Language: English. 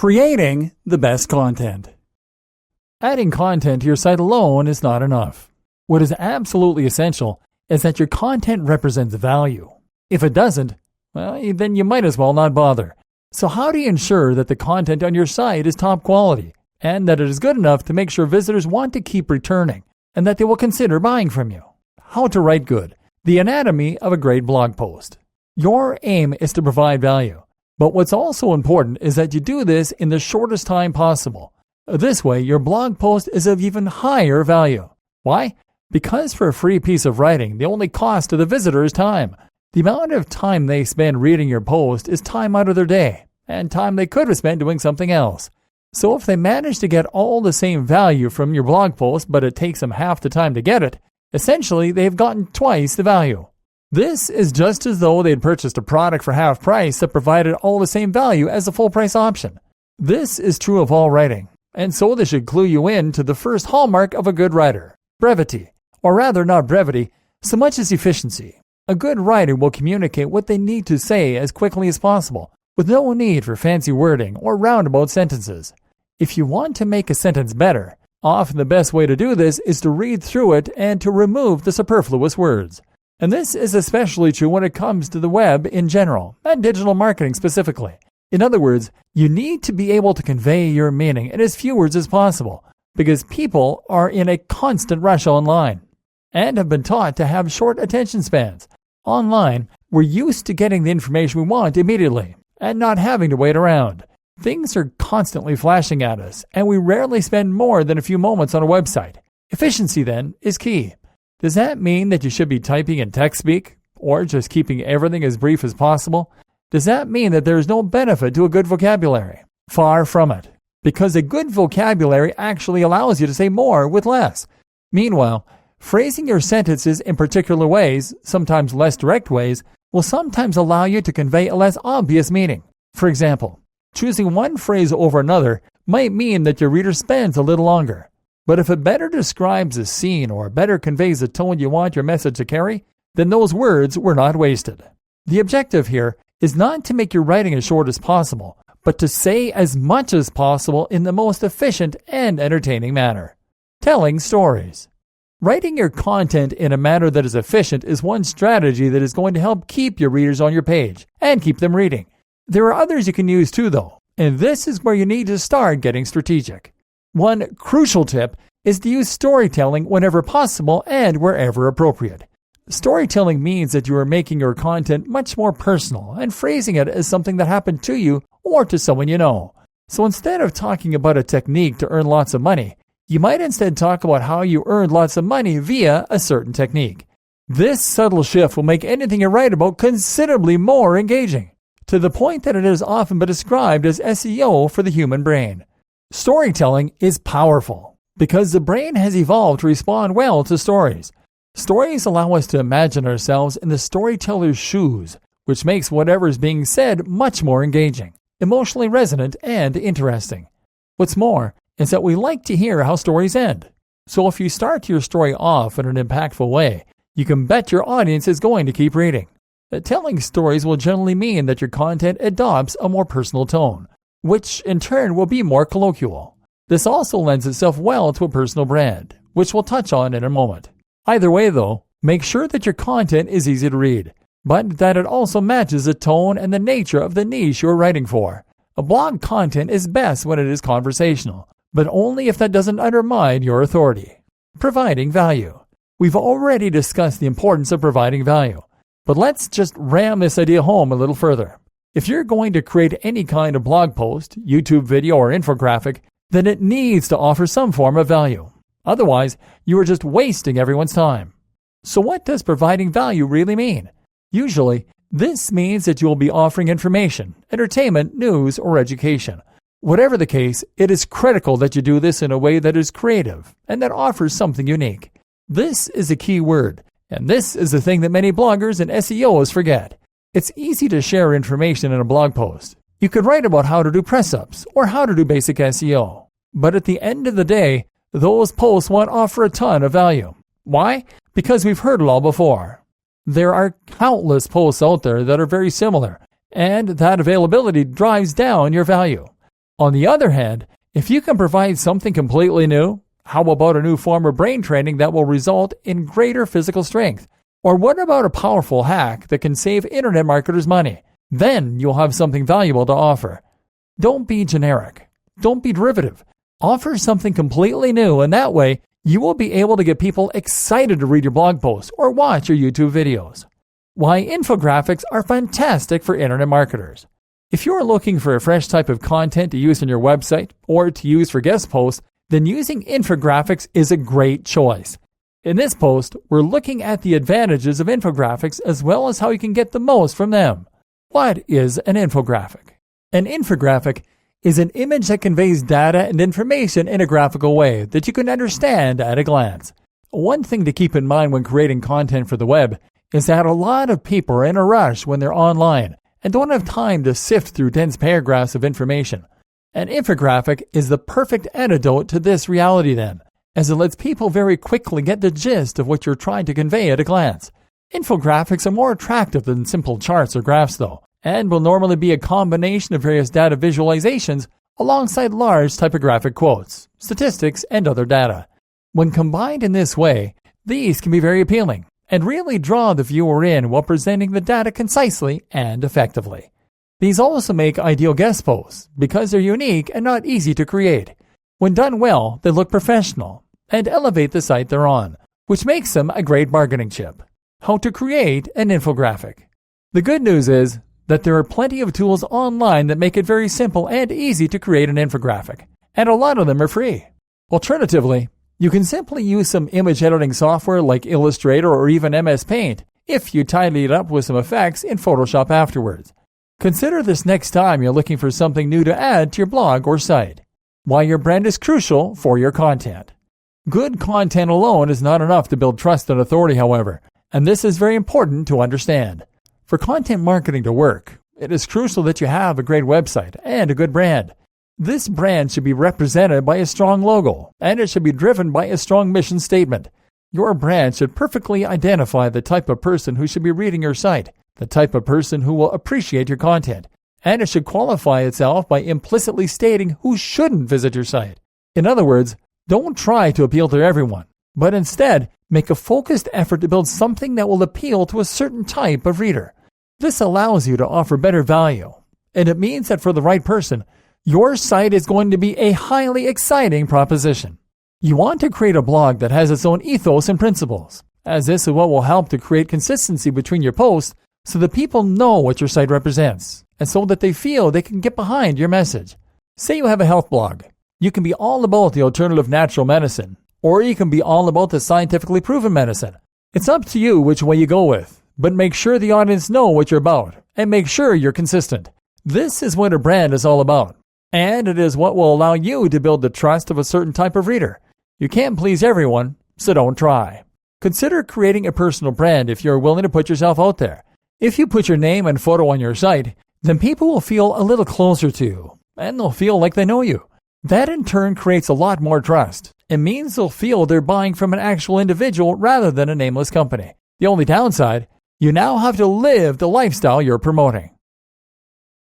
Creating the best content. Adding content to your site alone is not enough. What is absolutely essential is that your content represents value. If it doesn't, well, then you might as well not bother. So how do you ensure that the content on your site is top quality and that it is good enough to make sure visitors want to keep returning and that they will consider buying from you? How to write good. The anatomy of a great blog post. Your aim is to provide value. But what's also important is that you do this in the shortest time possible. This way, your blog post is of even higher value. Why? Because for a free piece of writing, the only cost to the visitor is time. The amount of time they spend reading your post is time out of their day, and time they could have spent doing something else. So if they manage to get all the same value from your blog post, but it takes them half the time to get it, essentially they've gotten twice the value. This is just as though they had purchased a product for half price that provided all the same value as the full price option. This is true of all writing, and so this should clue you in to the first hallmark of a good writer: brevity. Or rather, not brevity, so much as efficiency. A good writer will communicate what they need to say as quickly as possible, with no need for fancy wording or roundabout sentences. If you want to make a sentence better, often the best way to do this is to read through it and to remove the superfluous words. And this is especially true when it comes to the web in general, and digital marketing specifically. In other words, you need to be able to convey your meaning in as few words as possible, because people are in a constant rush online, and have been taught to have short attention spans. Online, we're used to getting the information we want immediately, and not having to wait around. Things are constantly flashing at us, and we rarely spend more than a few moments on a website. Efficiency, then, is key. Does that mean that you should be typing in text speak, or just keeping everything as brief as possible? Does that mean that there is no benefit to a good vocabulary? Far from it, because a good vocabulary actually allows you to say more with less. Meanwhile, phrasing your sentences in particular ways, sometimes less direct ways, will sometimes allow you to convey a less obvious meaning. For example, choosing one phrase over another might mean that your reader spends a little longer. But if it better describes a scene or better conveys the tone you want your message to carry, then those words were not wasted. The objective here is not to make your writing as short as possible, but to say as much as possible in the most efficient and entertaining manner. Telling stories. Writing your content in a manner that is efficient is one strategy that is going to help keep your readers on your page and keep them reading. There are others you can use too, though, and this is where you need to start getting strategic. One crucial tip is to use storytelling whenever possible and wherever appropriate. Storytelling means that you are making your content much more personal and phrasing it as something that happened to you or to someone you know. So instead of talking about a technique to earn lots of money, you might instead talk about how you earned lots of money via a certain technique. This subtle shift will make anything you write about considerably more engaging, to the point that it has often been described as SEO for the human brain. Storytelling is powerful because the brain has evolved to respond well to stories. Stories allow us to imagine ourselves in the storyteller's shoes, which makes whatever is being said much more engaging, emotionally resonant, and interesting. What's more is that we like to hear how stories end. So if you start your story off in an impactful way, you can bet your audience is going to keep reading. Telling stories will generally mean that your content adopts a more personal tone, which in turn will be more colloquial. This also lends itself well to a personal brand, which we'll touch on in a moment. Either way though, make sure that your content is easy to read, but that it also matches the tone and the nature of the niche you're writing for. A blog content is best when it is conversational, but only if that doesn't undermine your authority. Providing value. We've already discussed the importance of providing value, but let's just ram this idea home a little further. If you're going to create any kind of blog post, YouTube video, or infographic, then it needs to offer some form of value. Otherwise, you are just wasting everyone's time. So what does providing value really mean? Usually, this means that you will be offering information, entertainment, news, or education. Whatever the case, it is critical that you do this in a way that is creative and that offers something unique. This is a key word, and this is the thing that many bloggers and SEOs forget. It's easy to share information in a blog post. You could write about how to do press-ups or how to do basic SEO. But at the end of the day, those posts won't offer a ton of value. Why? Because we've heard it all before. There are countless posts out there that are very similar, and that availability drives down your value. On the other hand, if you can provide something completely new, how about a new form of brain training that will result in greater physical strength? Or what about a powerful hack that can save internet marketers money? Then you'll have something valuable to offer. Don't be generic. Don't be derivative. Offer something completely new, and that way you will be able to get people excited to read your blog posts or watch your YouTube videos. Why infographics are fantastic for internet marketers. If you are looking for a fresh type of content to use on your website or to use for guest posts, then using infographics is a great choice. In this post, we're looking at the advantages of infographics as well as how you can get the most from them. What is an infographic? An infographic is an image that conveys data and information in a graphical way that you can understand at a glance. One thing to keep in mind when creating content for the web is that a lot of people are in a rush when they're online and don't have time to sift through dense paragraphs of information. An infographic is the perfect antidote to this reality then, as it lets people very quickly get the gist of what you're trying to convey at a glance. Infographics are more attractive than simple charts or graphs though, and will normally be a combination of various data visualizations alongside large typographic quotes, statistics, and other data. When combined in this way, these can be very appealing and really draw the viewer in while presenting the data concisely and effectively. These also make ideal guest posts because they're unique and not easy to create. When done well, they look professional and elevate the site they're on, which makes them a great bargaining chip. How to create an infographic. The good news is that there are plenty of tools online that make it very simple and easy to create an infographic, and a lot of them are free. Alternatively, you can simply use some image editing software like Illustrator or even MS Paint if you tidy it up with some effects in Photoshop afterwards. Consider this next time you're looking for something new to add to your blog or site. Why your brand is crucial for your content. Good content alone is not enough to build trust and authority, however, and this is very important to understand. For content marketing to work, it is crucial that you have a great website and a good brand. This brand should be represented by a strong logo, and it should be driven by a strong mission statement. Your brand should perfectly identify the type of person who should be reading your site, the type of person who will appreciate your content, and it should qualify itself by implicitly stating who shouldn't visit your site. In other words, don't try to appeal to everyone, but instead make a focused effort to build something that will appeal to a certain type of reader. This allows you to offer better value, and it means that for the right person, your site is going to be a highly exciting proposition. You want to create a blog that has its own ethos and principles, as this is what will help to create consistency between your posts so that people know what your site represents, and so that they feel they can get behind your message. Say you have a health blog. You can be all about the alternative natural medicine, or you can be all about the scientifically proven medicine. It's up to you which way you go with, but make sure the audience know what you're about, and make sure you're consistent. This is what a brand is all about, and it is what will allow you to build the trust of a certain type of reader. You can't please everyone, so don't try. Consider creating a personal brand if you're willing to put yourself out there. If you put your name and photo on your site, then people will feel a little closer to you, and they'll feel like they know you. That in turn creates a lot more trust. It means they'll feel they're buying from an actual individual rather than a nameless company. The only downside, you now have to live the lifestyle you're promoting.